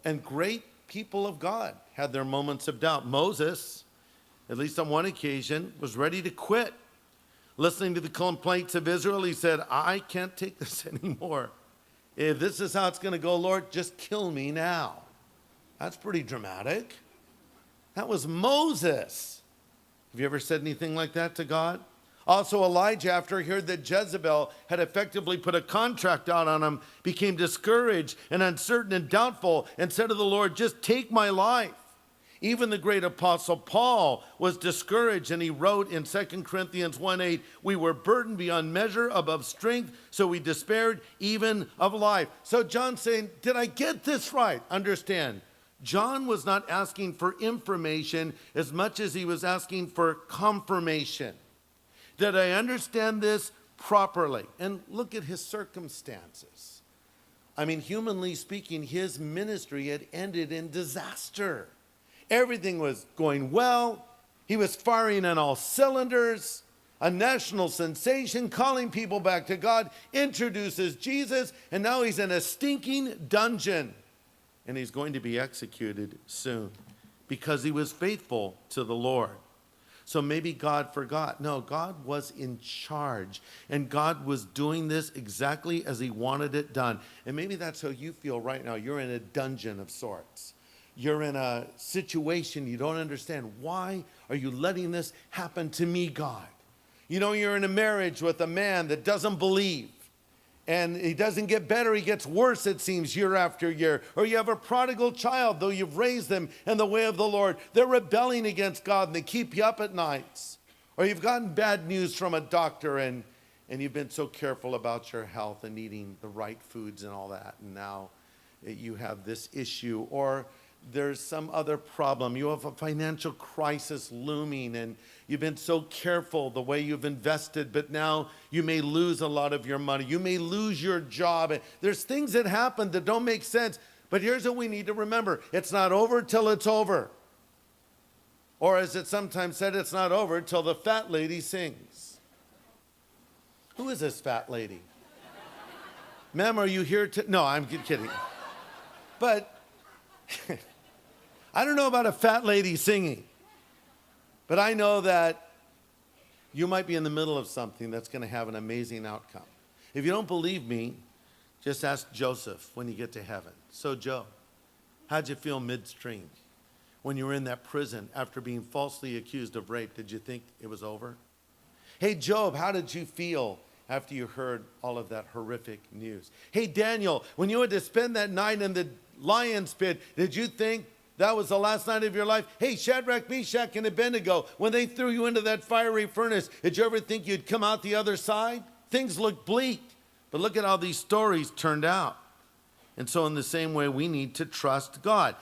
And great people of God had their moments of doubt. Moses, at least on one occasion, was ready to quit. Listening to the complaints of Israel, he said, I can't take this anymore. If this is how it's going to go, Lord, just kill me now. That's pretty dramatic. That was Moses. Have you ever said anything like that to God? Also, Elijah, after he heard that Jezebel had effectively put a contract out on him, became discouraged and uncertain and doubtful and said to the Lord, just take my life. Even the great apostle Paul was discouraged, and he wrote in 2 Corinthians 1:8, we were burdened beyond measure, above strength, so we despaired even of life. So John's saying, did I get this right? Understand, John was not asking for information as much as he was asking for confirmation. Did I understand this properly? And look at his circumstances. I mean, humanly speaking, his ministry had ended in disaster. Everything was going well. He was firing on all cylinders. A national sensation, calling people back to God, introduces Jesus, and now he's in a stinking dungeon. And he's going to be executed soon because he was faithful to the Lord. So maybe God forgot. No, God was in charge, and God was doing this exactly as he wanted it done. And maybe that's how you feel right now. You're in a dungeon of sorts. You're in a situation you don't understand. Why are you letting this happen to me, God? You know, you're in a marriage with a man that doesn't believe. And he doesn't get better, he gets worse, it seems, year after year. Or you have a prodigal child, though you've raised them in the way of the Lord. They're rebelling against God, and they keep you up at nights. Or you've gotten bad news from a doctor, and you've been so careful about your health and eating the right foods and all that, and now you have this issue. Or there's some other problem. You have a financial crisis looming, and you've been so careful the way you've invested, but now you may lose a lot of your money. You may lose your job. There's things that happen that don't make sense. But here's what we need to remember. It's not over till it's over. Or as it's sometimes said, it's not over till the fat lady sings. Who is this fat lady? Ma'am, are you here to... No, I'm kidding. But I don't know about a fat lady singing. But I know that you might be in the middle of something that's going to have an amazing outcome. If you don't believe me, just ask Joseph when you get to heaven. So Joe, how'd you feel midstream when you were in that prison after being falsely accused of rape? Did you think it was over? Hey Job, how did you feel after you heard all of that horrific news? Hey Daniel, when you had to spend that night in the lion's pit, did you think that was the last night of your life? Hey, Shadrach, Meshach, and Abednego, when they threw you into that fiery furnace, did you ever think you'd come out the other side? Things looked bleak, but look at how these stories turned out. And so in the same way, we need to trust God.